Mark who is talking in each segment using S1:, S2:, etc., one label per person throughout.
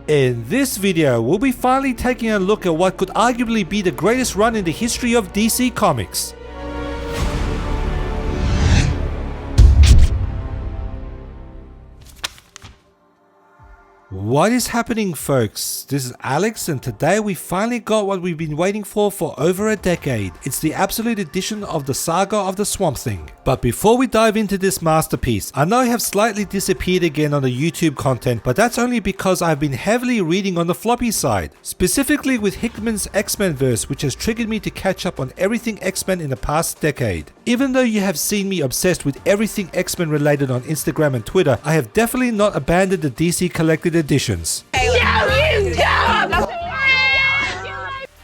S1: In this video, we'll be finally taking a look at what could arguably be the greatest run in the history of DC Comics. What is happening, folks? This is Alex, and today we finally got what we've been waiting for over a decade. It's the absolute edition of the Saga of the Swamp Thing. But before we dive into this masterpiece, I know I have slightly disappeared again on the YouTube content, but that's only because I've been heavily reading on the floppy side, specifically with Hickman's X-Men verse, which has triggered me to catch up on everything X-Men in the past decade. Even though you have seen me obsessed with everything X-Men related on Instagram and Twitter, I have definitely not abandoned the DC collected editions.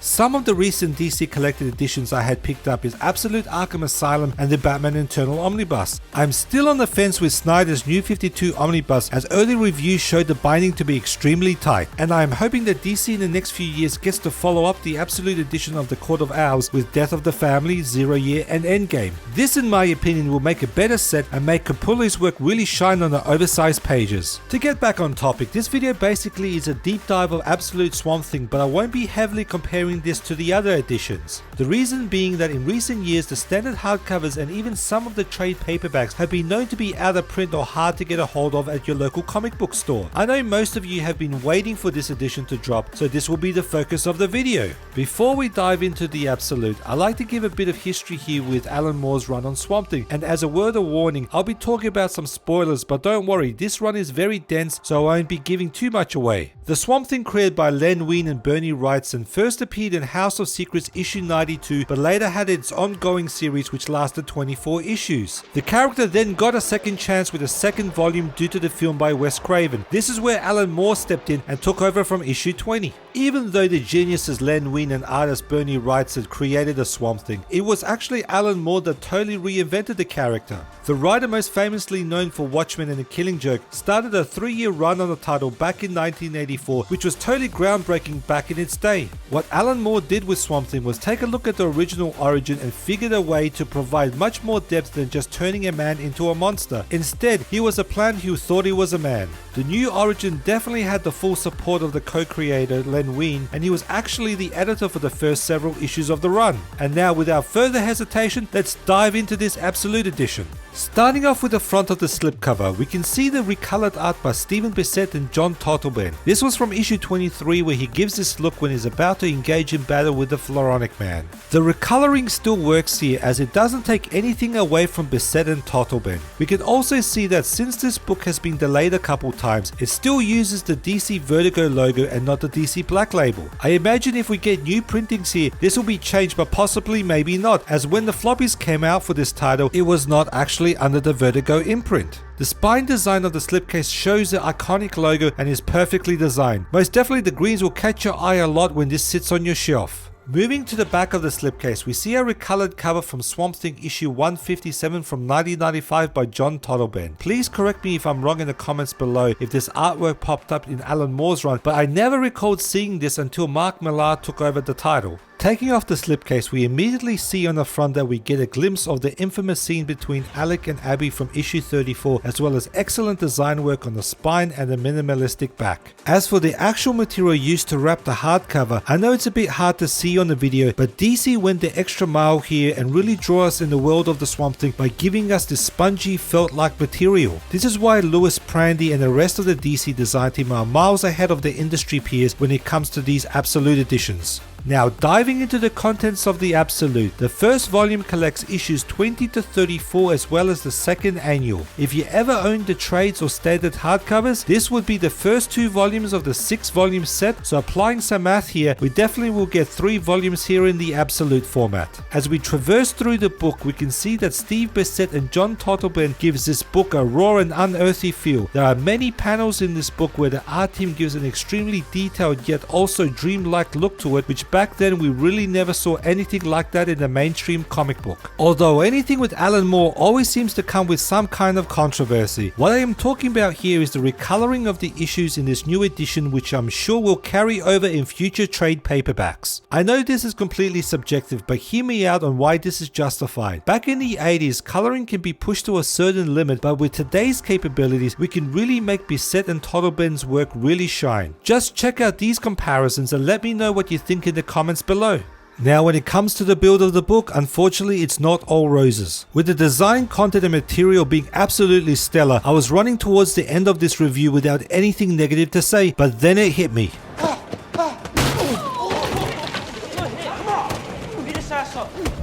S1: Some of the recent DC collected editions I had picked up is Absolute Arkham Asylum and the Batman Eternal Omnibus. I'm still on the fence with Snyder's New 52 Omnibus, as early reviews showed the binding to be extremely tight, and I am hoping that DC in the next few years gets to follow up the Absolute edition of the Court of Owls with Death of the Family, Zero Year and Endgame. This, in my opinion, will make a better set and make Capullo's work really shine on the oversized pages. To get back on topic, this video basically is a deep dive of Absolute Swamp Thing, but I won't be heavily comparing this to the other editions. The reason being that in recent years the standard hardcovers and even some of the trade paperbacks have been known to be out of print or hard to get a hold of at your local comic book store. I know most of you have been waiting for this edition to drop, so this will be the focus of the video. Before we dive into the Absolute, I like to give a bit of history here with Alan Moore's run on Swamp Thing, and as a word of warning, I'll be talking about some spoilers, but don't worry, this run is very dense, so I won't be giving too much away. The Swamp Thing, created by Len Wein and Bernie Wrightson, first appeared in House of Secrets issue 92, but later had its ongoing series which lasted 24 issues. The character then got a second chance with a second volume due to the film by Wes Craven. This is where Alan Moore stepped in and took over from issue 20. Even though the geniuses Len Wein and artist Bernie Wrightson created the Swamp Thing, it was actually Alan Moore that totally reinvented the character. The writer, most famously known for Watchmen and The Killing Joke, started a 3-year run on the title back in 1984, which was totally groundbreaking back in its day. What Alan Moore did with Swamp Thing was take a look at the original origin and figured a way to provide much more depth than just turning a man into a monster. Instead, he was a plant who thought he was a man. The new origin definitely had the full support of the co-creator Len Wein, and he was actually the editor for the first several issues of the run. And now, without further hesitation, let's dive into this Absolute edition. Starting off with the front of the slipcover, we can see the recolored art by Stephen Bissette and John Totleben. This was from issue 23, where he gives this look when he's about to engage in battle with the Floronic Man. The recoloring still works here, as it doesn't take anything away from Bissette and Totleben. We can also see that since this book has been delayed a couple times, it still uses the DC Vertigo logo and not the DC Black label. I imagine if we get new printings here, this will be changed, but possibly maybe not, as when the floppies came out for this title, it was not actually under the Vertigo imprint. The spine design of the slipcase shows the iconic logo and is perfectly designed. Most definitely the greens will catch your eye a lot when this sits on your shelf. Moving to the back of the slipcase, we see a recolored cover from Swamp Thing issue 157 from 1995 by John Totleben. Please correct me if I'm wrong in the comments below if this artwork popped up in Alan Moore's run, but I never recalled seeing this until Mark Millar took over the title. Taking off the slipcase, we immediately see on the front that we get a glimpse of the infamous scene between Alec and Abby from issue 34, as well as excellent design work on the spine and the minimalistic back. As for the actual material used to wrap the hardcover, I know it's a bit hard to see on the video, but DC went the extra mile here and really drew us in the world of the Swamp Thing by giving us this spongy felt-like material. This is why Louis Prandy and the rest of the DC design team are miles ahead of their industry peers when it comes to these Absolute editions. Now, diving into the contents of the Absolute, the first volume collects issues 20 to 34 as well as the second annual. If you ever owned the trades or standard hardcovers, this would be the first 2 volumes of the 6-volume set, so applying some math here, we definitely will get 3 volumes here in the Absolute format. As we traverse through the book, we can see that Steve Bissette and John Totleben gives this book a raw and unearthly feel. There are many panels in this book where the art team gives an extremely detailed yet also dreamlike look to it, which back then we really never saw anything like that in the mainstream comic book. Although anything with Alan Moore always seems to come with some kind of controversy. What I am talking about here is the recoloring of the issues in this new edition, which I'm sure will carry over in future trade paperbacks. I know this is completely subjective, but hear me out on why this is justified. Back in the 80s, coloring can be pushed to a certain limit, but with today's capabilities, we can really make Bissett and Toddleben's work really shine. Just check out these comparisons and let me know what you think in the comments below. Now when it comes to the build of the book, unfortunately it's not all roses. With the design, content and material being absolutely stellar, I was running towards the end of this review without anything negative to say, but then it hit me.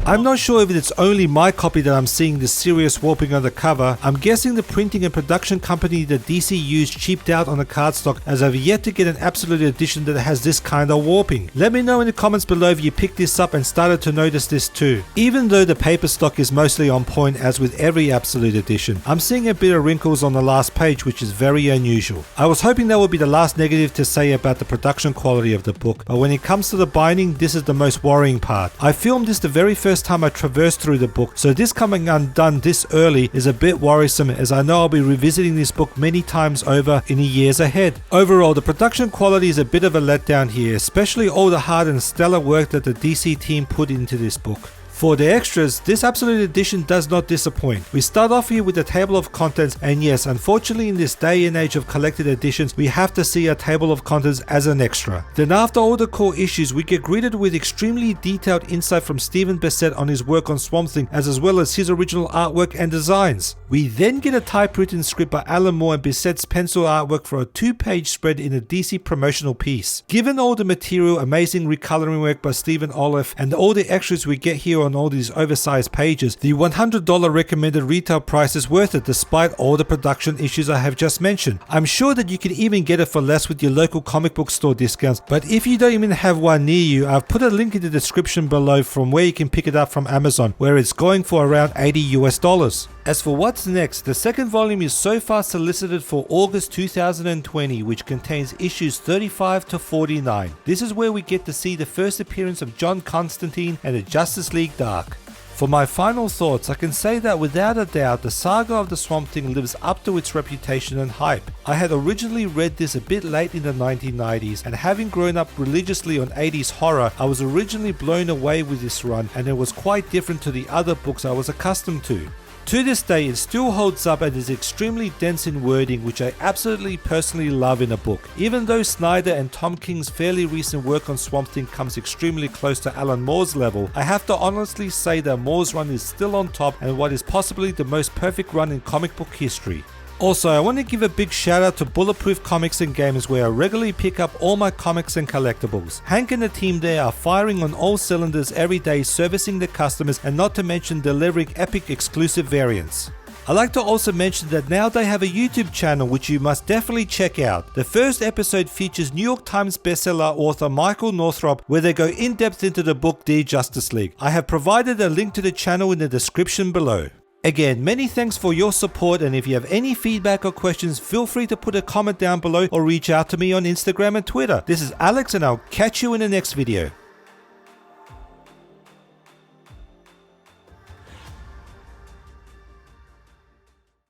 S1: I'm not sure if it's only my copy that I'm seeing this serious warping on the cover. I'm guessing the printing and production company that DC used cheaped out on the cardstock, as I've yet to get an absolute edition that has this kind of warping. Let me know in the comments below if you picked this up and started to notice this too. Even though the paper stock is mostly on point as with every absolute edition, I'm seeing a bit of wrinkles on the last page, which is very unusual. I was hoping that would be the last negative to say about the production quality of the book, but when it comes to the binding, this is the most worrying part. I filmed this the very first time I traversed through the book, so this coming undone this early is a bit worrisome, as I know I'll be revisiting this book many times over in the years ahead. Overall, the production quality is a bit of a letdown here, especially all the hard and stellar work that the DC team put into this book. For the extras, this absolute edition does not disappoint. We start off here with a table of contents, and yes, unfortunately in this day and age of collected editions, we have to see a table of contents as an extra. Then after all the core issues, we get greeted with extremely detailed insight from Stephen Bissett on his work on Swamp Thing, as well as his original artwork and designs. We then get a typewritten script by Alan Moore and Bissett's pencil artwork for a 2-page spread in a DC promotional piece. Given all the material, amazing recoloring work by Stephen Olive, and all the extras we get here on all these oversized pages, the $100 recommended retail price is worth it despite all the production issues I have just mentioned. I'm sure that you can even get it for less with your local comic book store discounts, but if you don't even have one near you, I've put a link in the description below from where you can pick it up from Amazon, where it's going for around $80 US. As for what's next, the second volume is so far solicited for August 2020, which contains issues 35 to 49. This is where we get to see the first appearance of John Constantine and the Justice League Dark. For my final thoughts, I can say that without a doubt, the saga of the Swamp Thing lives up to its reputation and hype. I had originally read this a bit late in the 1990s, and having grown up religiously on 80s horror, I was originally blown away with this run, and it was quite different to the other books I was accustomed to. To this day, it still holds up and is extremely dense in wording, which I absolutely personally love in a book. Even though Snyder and Tom King's fairly recent work on Swamp Thing comes extremely close to Alan Moore's level, I have to honestly say that Moore's run is still on top and what is possibly the most perfect run in comic book history. Also, I want to give a big shout out to Bulletproof Comics and Games, where I regularly pick up all my comics and collectibles. Hank and the team there are firing on all cylinders every day, servicing the customers and not to mention delivering epic exclusive variants. I like to also mention that now they have a YouTube channel which you must definitely check out. The first episode features New York Times bestseller author Michael Northrop, where they go in depth into the book Dear Justice League. I have provided a link to the channel in the description below. Again, many thanks for your support, and if you have any feedback or questions, feel free to put a comment down below or reach out to me on Instagram and Twitter. This is Alex, and I'll catch you in the next video.